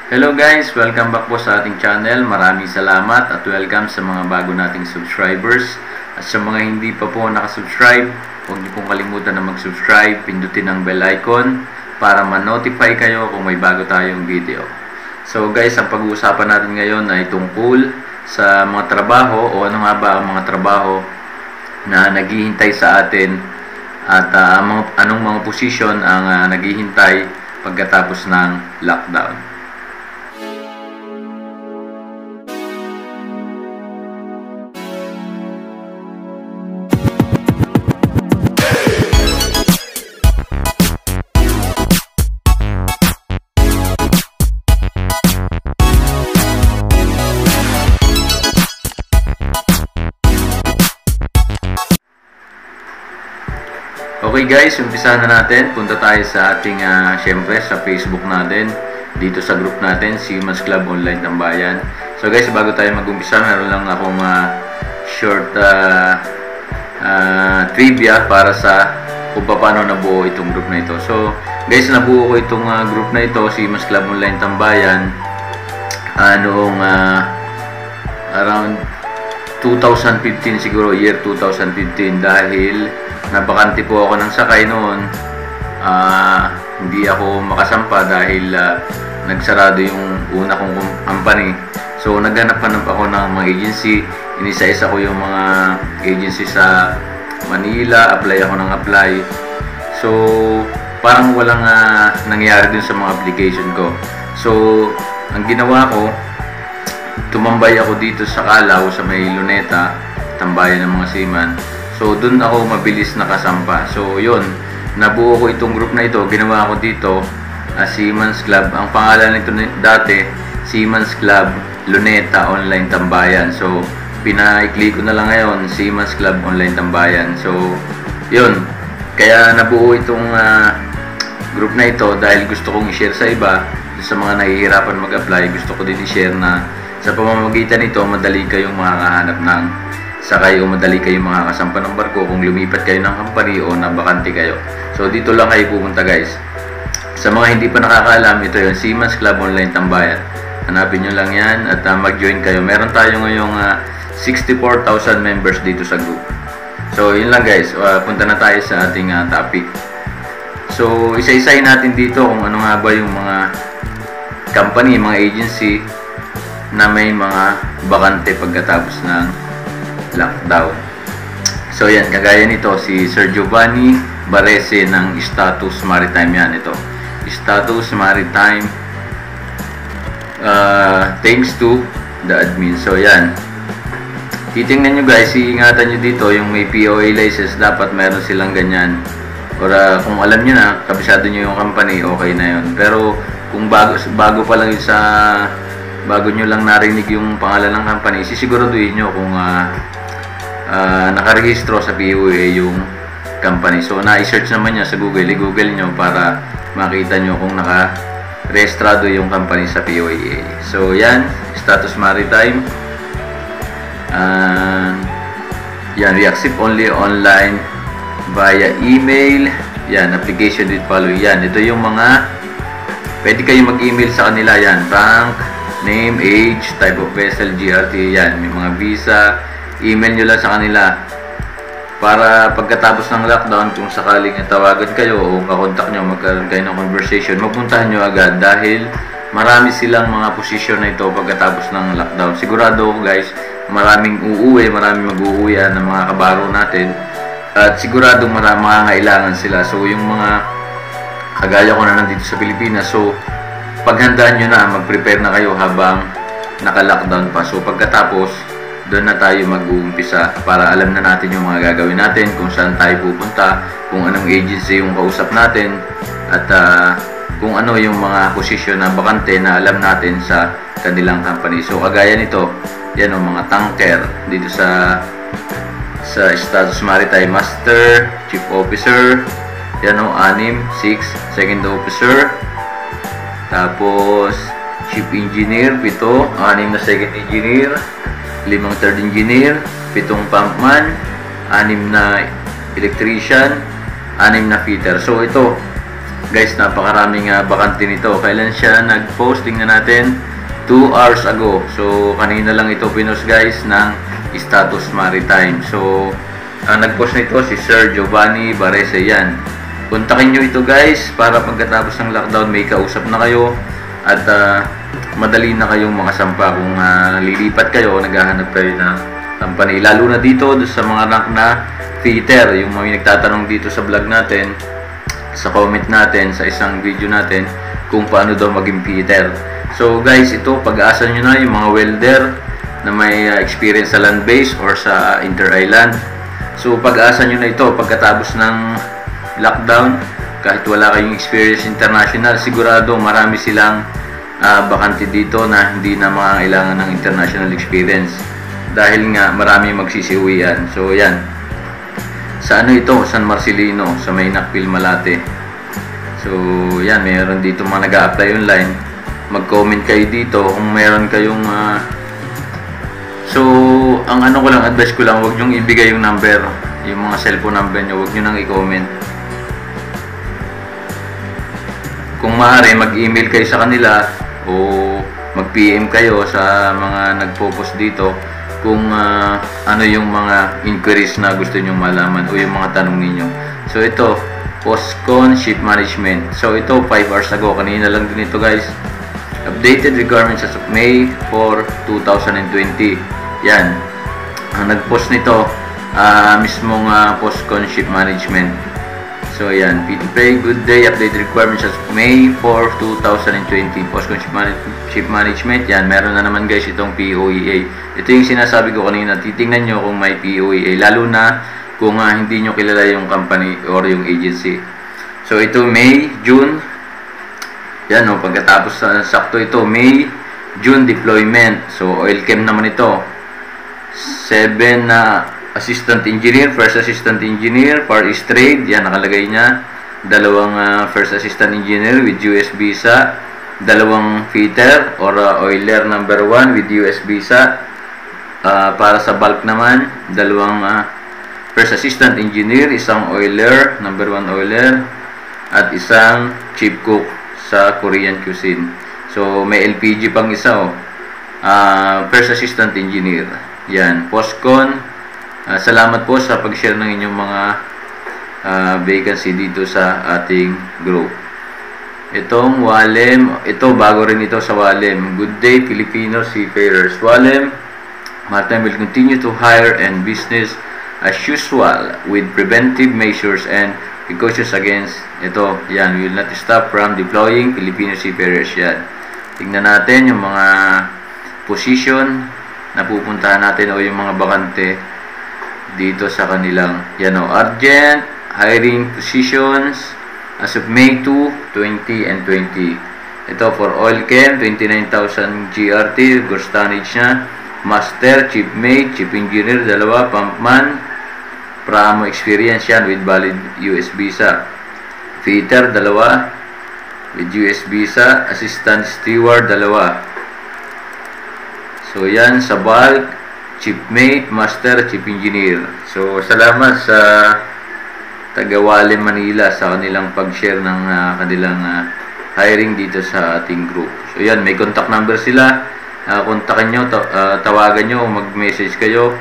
Hello guys! Welcome back po sa ating channel. Maraming salamat at welcome sa mga bago nating subscribers. At sa mga hindi pa po nakasubscribe, huwag niyo pong kalimutan na mag-subscribe, pindutin ang bell icon para ma-notify kayo kung may bago tayong video. So guys, ang pag-uusapan natin ngayon ay tungkol sa mga trabaho o ano nga ba ang mga trabaho na naghihintay sa atin at anong mga posisyon ang naghihintay pagkatapos ng lockdown. Okay guys, umpisahan na natin. Punta tayo sa ating, syempre, sa Facebook natin. Dito sa group natin, Seaman's Club Online Tambayan. So guys, bago tayo mag-umpisa, meron lang akong short trivia para sa kung paano nabuo itong group na ito. So guys, nabuo ko itong group na ito, Seaman's Club Online Tambayan, noong around 2015 siguro, year 2015, dahil nabakante po ako ng sakay noon. Hindi ako makasampa dahil nagsarado yung una kong company. So naghanap-hanap ako ng mga agency, inisa-isa ko yung mga agency sa Manila, apply ako ng apply. So parang walang nangyari dun sa mga application ko. So ang ginawa ko, tumambay ako dito sa Calao, sa may Luneta, tambayan ng mga seaman. So dun ako mabilis nakasampa. So yun, nabuo ko itong group na ito. Ginawa ko dito Seaman's Club. Ang pangalan nito dati, Seaman's Club Luneta Online Tambayan. So pinaikli ko na lang ngayon, Seaman's Club Online Tambayan. So yun, kaya nabuo itong group na ito dahil gusto kong i-share sa iba. Sa mga nahihirapan mag-apply, gusto ko din i-share na sa pamamagitan nito, madali kayong makakahanap ng sakay o madali kayong makakasampa ng barko kung lumipat kayo ng company o nabakante kayo. So dito lang kayo pupunta guys. Sa mga hindi pa nakakaalam, ito yung Seaman's Club Online Tambayan. Hanapin nyo lang yan at mag-join kayo. Meron tayo ngayong 64,000 members dito sa group. So yun lang guys, punta na tayo sa ating topic. So isa-isahin natin dito kung ano nga ba yung mga company, mga agency na may mga bakante pagkatapos ng lockdown. So yan, kagaya nito si Sir Giovanni Barese ng Status Maritime. Yan, ito Status Maritime, thanks to the admin. So yan, titingnan nyo guys, iingatan nyo dito yung may POA license, dapat meron silang ganyan. Or kung alam nyo na, kabisado nyo yung company, okay na yun. Pero kung bago pa lang yun bago nyo lang narinig yung pangalan ng company, sisiguraduhin nyo kung nakarehistro sa POA yung company. So na-search naman niya sa Google, i-google nyo para makita nyo kung naka-rehistrado yung company sa POA. So yan, Status Maritime. Yan, we accept only online via email. Yan, application with follow. Yan, ito yung mga pwede kayo mag-email sa kanila. Yan, rank, name, age, type of vessel, GRT. Yan, may mga visa. Email nyo lang sa kanila para pagkatapos ng lockdown, kung sakaling tawagan kayo o kakontak nyo, magkaroon kayo ng conversation, magpuntahan nyo agad dahil marami silang mga posisyon na ito pagkatapos ng lockdown. Sigurado ko guys, maraming maraming mag-uuwian ng mga kabaro natin at siguradong mangangailangan sila. So yung mga kagaya ko na nandito sa Pilipinas, so paghandaan nyo na, mag-prepare na kayo habang naka-lockdown pa. So pagkatapos, doon na tayo mag-uumpisa para alam na natin yung mga gagawin natin, kung saan tayo pupunta, kung anong agency yung kausap natin, at kung ano yung mga posisyon na bakante na alam natin sa kanilang company. So kagaya nito, yan o, mga tanker dito sa Status Maritime, Master, Chief Officer, yan o, 6, Second Officer, tapos Chief Engineer, 7, 6 na Second Engineer, 5 Third Engineer, 7 Pumpman, 6 na Electrician, 6 na fitter. So ito, Guys, napakaraming bakante nito. Kailan siya nag-post? Tingnan natin. 2 hours ago. So, kanina lang ito pinost guys ng Status Maritime. So, ang nag-post nito si Sir Giovanni Barese yan. Kontakin nyo ito guys para pagkatapos ng lockdown may kausap na kayo at madali na kayong makasampa kung lilipat kayo o naghahanap kayo ng company. Lalo na dito sa mga rank na fitter. Yung mga nagtatanong dito sa vlog natin, sa comment natin, sa isang video natin kung paano daw maging fitter. So guys, ito pag-aasa nyo na yung mga welder na may experience sa land base or sa inter-island. So pag-aasa nyo na ito pagkatapos ng lockdown, kahit wala kayong experience international, sigurado marami silang bakante dito na hindi na makakailangan ng international experience dahil nga marami magsisiuwian. So yan, sa ano ito, San Marcelino, sa may Nakpil, Malate. So yan, mayroon dito mga nag-a-apply online. Mag-comment kayo dito kung meron kayong so ang ano ko lang, advice ko lang, huwag nyong ibigay yung number, yung mga cellphone number nyo, huwag nyo nang i-comment. Kung maaari, mag-email kayo sa kanila o mag-PM kayo sa mga nagpo-post dito kung ano yung mga inquiries na gusto nyo malaman o yung mga tanong ninyo. So ito, Postcon Ship Management. So ito, 5 hours ago, kanina lang din ito guys. Updated requirements as of May 4, 2020. Yan. Ang nag-post nito, mismong Postcon Ship Management. So yan, PTPay, good day, updated requirements as of May 4, 2020. Postcon Ship Management. Yan, meron na naman guys itong POEA. Ito yung sinasabi ko kanina, titingnan nyo kung may POEA. Lalo na kung hindi nyo kilala yung company or yung agency. So ito, May, June. Yan o, pagkatapos sakto ito, May, June deployment. So, oil chem naman ito. 7 na assistant engineer, first assistant engineer, Far East Trade. Yan, nakalagay niya. 2 first assistant engineer with US visa. 2 fitter or oiler number 1 with US visa. Para sa bulk naman, 2 first assistant engineer, 1 oiler, number 1 oiler, at 1 chief cook sa Korean cuisine. So, may LPG pang isa first assistant engineer. Yan, Postcon. Salamat po sa pag-share ng inyong mga vacancy dito sa ating group. Itong Walem, ito bago rin ito sa Walem. Good day, Filipino seafarers. Walem Maritime will continue to hire and business as usual with preventive measures and precautions against ito. Yan, we will not stop from deploying Filipino seafarers. Yan. Tingnan natin yung mga position na pupuntahan natin o yung mga bakante dito sa kanilang urgent hiring positions as of May 2, 20 and 20. Ito for oil chem, 29,000 GRT, gross tonnage niya. Master, chief mate, chief engineer, 2, pumpman, Pramo experience yan with valid US visa. Fitter, 2 with US visa. Assistant steward, 2. So yan, sa bulk, chief mate, master, chief engineer. So salamat sa taga-Walem, Manila sa kanilang pag-share ng kanilang hiring dito sa ating group. So yan, may contact number sila. Kontakin nyo, tawagan nyo, mag-message kayo,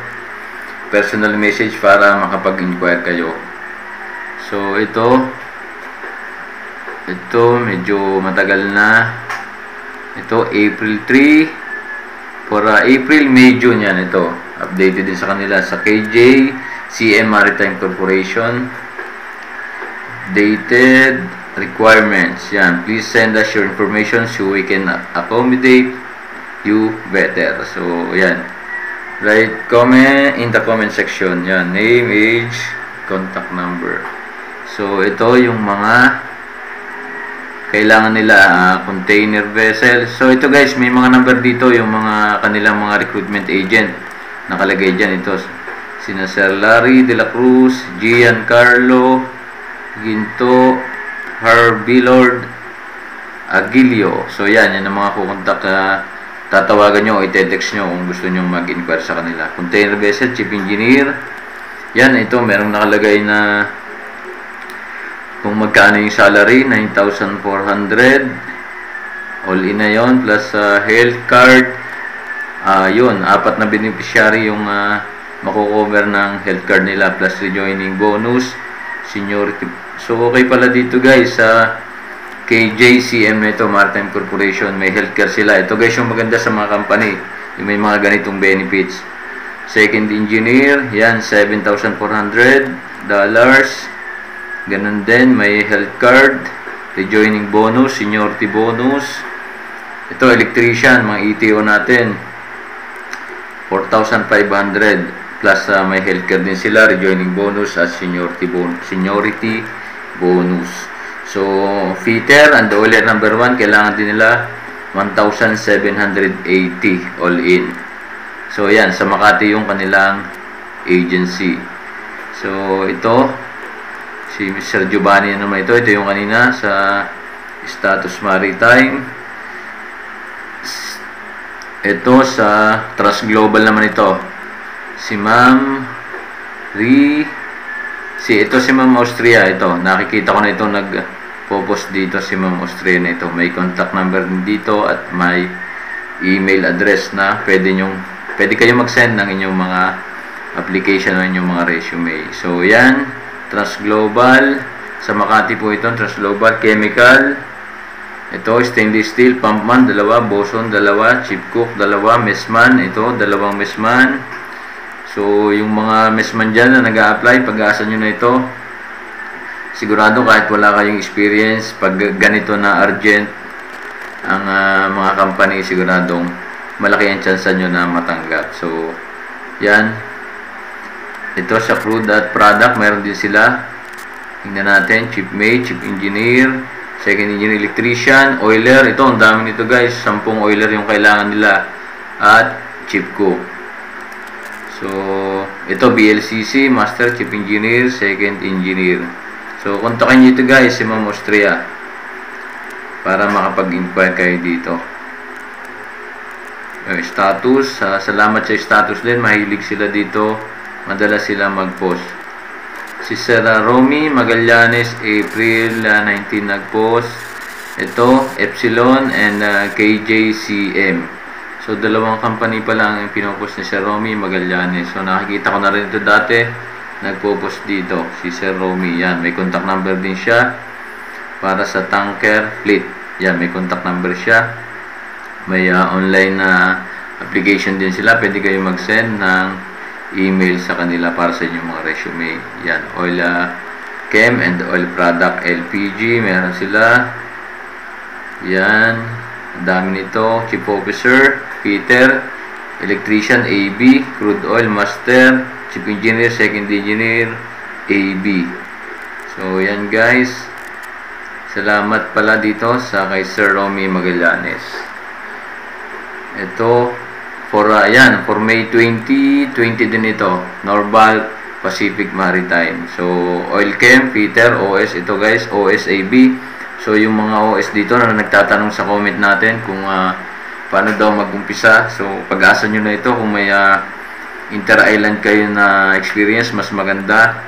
personal message para makapag-inquire kayo. So ito medyo matagal na. Ito April 3 for April, May, June. Yan, ito updated din sa kanila sa KJ CM Maritime Corporation. Dated requirements. Yan, please send us your information so we can accommodate you better. So yan, write comment in the comment section. Yan, name, age, contact number. So ito yung mga kailangan nila, container vessel. So ito guys, may mga number dito, yung mga kanilang mga recruitment agent nakalagay dyan. Ito sina Sir Larry De La Cruz, Giancarlo Ginto, Harvey Lord Aguilio. So yan ang mga kukontak. Tatawagan nyo o i-text nyo kung gusto nyo mag-inquire sa kanila. Container vessel, chief engineer. Yan, ito merong nakalagay na kung magkano yung salary, 9,400. All in na yun, plus health card. Yun, 4 na beneficiary yung makukover ng health card nila, plus rejoining bonus, seniority. So, okay pala dito guys, sa KJCM na ito, Maritime Corporation, may healthcare sila. Ito guys yung maganda sa mga company, yung may mga ganitong benefits. Second engineer, yan, $7,400. Ganun din, may health card, rejoining bonus, seniority bonus. Ito, electrician, mga ETO natin, 4,500. Plus, may health card din sila, rejoining bonus at seniority bonus. So, fitter and oiler number 1, kailangan din nila 1,780 all in. So, yan, sa Makati yung kanilang agency. So, ito, si Mr. Giovanni naman ito. Ito yung kanina sa Status Maritime. Ito sa Trust Global naman ito. Si Ma'am ito si Ma'am Austria. Ito, nakikita ko na ito nag-post dito si Ma'am Austria na ito. May contact number din dito at may email address na pwede kayong mag-send ng inyong mga application o inyong mga resume. So, yan. Trust Global. Sa Makati po ito. Trust Global. Chemical. Ito, stainless steel. Pumpman, 2. Boson, 2. Chief cook, 2. Messman. Ito, 2 messman. So, yung mga messman dyan na nag-a-apply, pag-asa nyo na ito, sigurado kahit wala kayong experience, pag ganito na urgent ang mga company, siguradong malaki ang chance nyo na matanggap. So, yan. Ito sa crude at product, mayroon din sila. Tingnan natin, chief mate, chief engineer, second engineer, electrician, oiler. Ito, ang dami nito guys. 10 oiler yung kailangan nila. At chief cook. So, ito BLCC, master, chief engineer, second engineer. So, kontakin nyo ito guys, si Ma'am Austria. Para makapag-inquire kayo dito. Status, salamat sa status din. Mahilig sila dito. Madalas sila mag-post. Si Sir Romy Magallanes, April 19 nag-post. Ito, Epsilon and KJCM. So, 2 company pa lang yung pinopost ni Sir Romy Magallanes. So, nakikita ko na rin ito dati. Nagpo-post dito. Si Sir Romy. Yan, may contact number din siya. Para sa tanker fleet. Yan, may contact number siya. May online na application din sila. Pwede kayo mag-send ng email sa kanila para sa inyong mga resume. Yan, oil chem and oil product LPG, meron sila. Yan, ang dami nito. Chief officer, fitter, electrician, AB, crude oil master, chief engineer, second engineer, AB. So, yan guys. Salamat pala dito sa kay Sir Romy Magallanes. Ito, for May 2020 din ito, Norval Pacific Maritime. So, oil chem, fitter, OS, ito guys, OSAB. So, yung mga OS dito na nagtatanong sa comment natin kung paano daw mag-umpisa. So, pag-asa nyo na ito kung may inter-island kayo na experience, mas maganda.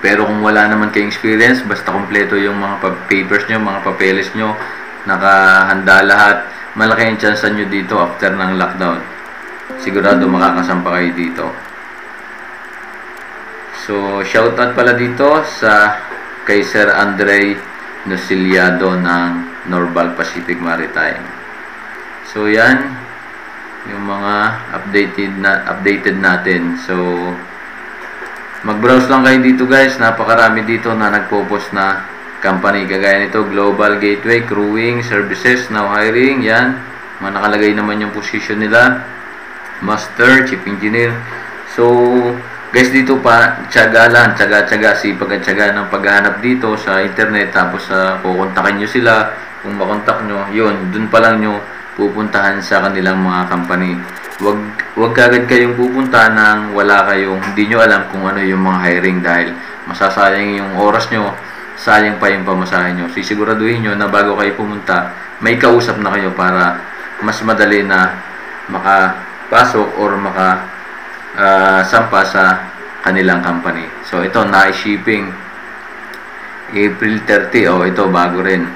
Pero kung wala naman kayong experience, basta kompleto yung mga papers nyo, mga papeles nyo, nakahanda lahat, malaki ang chance nyo dito after ng lockdown. Sigurado makakasampa kayo dito. So, shoutout pala dito sa kay Sir Andre Nosiliado ng Norval Pacific Maritime. So, yan yung mga updated natin. So, mag-browse lang kayo dito guys. Napakarami dito na nagpo-post na company. Kagaya nito, Global Gateway, Crewing, Services, Now Hiring. Yan. Mga nakalagay naman yung position nila. Master, Chief Engineer. So, guys, dito pa, tiyaga lang, tiyaga, sipag at tiyaga ng paghahanap dito sa internet. Tapos, kukontakin nyo sila. Kung makontak nyo, yun, dun pa lang nyo pupuntahan sa kanilang mga company. Wag kagad kayong pupunta nang wala kayong, hindi nyo alam kung ano yung mga hiring dahil masasayang yung oras nyo, sayang pa yung pamasahe nyo. Sisiguraduhin nyo na bago kayo pumunta, may kausap na kayo para mas madali na makapasok or sampa sa kanilang company. So, ito, na-shipping. April 30. Oh, ito bago rin.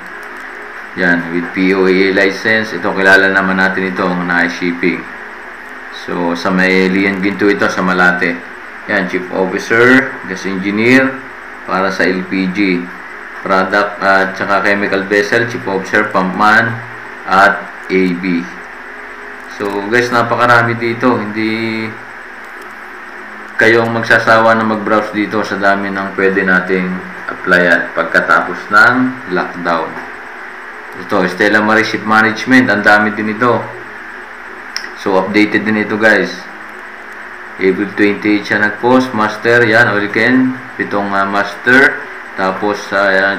Yan, with POA license. Ito, kilala naman natin ito, ang na-shipping. So, sa may Lian Ginto ito, sa Malate. Yan, Chief Officer, Gas Engineer, para sa LPG. Product at saka Chemical Vessel, Chief Officer, Pumpman, at AB. So, guys, napakarami dito. Hindi kayong magsasawa na mag-browse dito sa dami ng pwede nating applyan pagkatapos ng lockdown. Ito, Stella Maris Ship Management, ang dami din ito. So, updated din ito, guys. April 28 siya nag-post. Master, yan, Oliken. Pitong master. Tapos,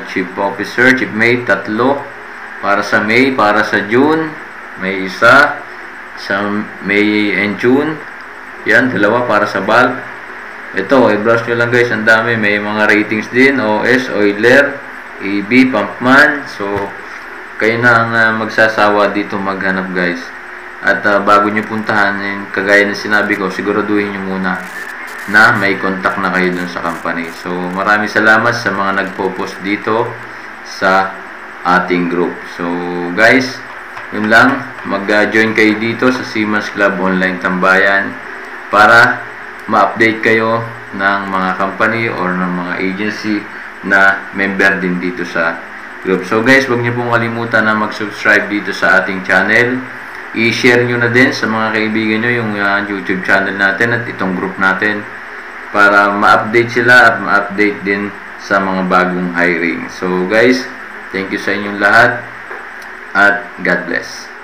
Chief Officer, Chief Mate, 3. Para sa May, para sa June, may isa. Sa May and June, yan, 2 para sa bulk. Ito, i-browse nyo lang, guys. Ang dami. May mga ratings din. OS, Oiler, AB, Pumpman. So, kayo na ang magsasawa dito maghanap, guys. At bago nyo puntahan, kagaya na sinabi ko, siguraduhin nyo muna na may contact na kayo dun sa company. So, maraming salamat sa mga nagpo-post dito sa ating group. So, guys, yun lang. Mag-join kayo dito sa Seaman's Club Online Tambayan para ma-update kayo ng mga company or ng mga agency na member din dito sa group. So guys, huwag niyo pong kalimutan na mag-subscribe dito sa ating channel. I-share nyo na din sa mga kaibigan nyo yung YouTube channel natin at itong group natin para ma-update sila at ma-update din sa mga bagong hiring. So guys, thank you sa inyong lahat at God bless.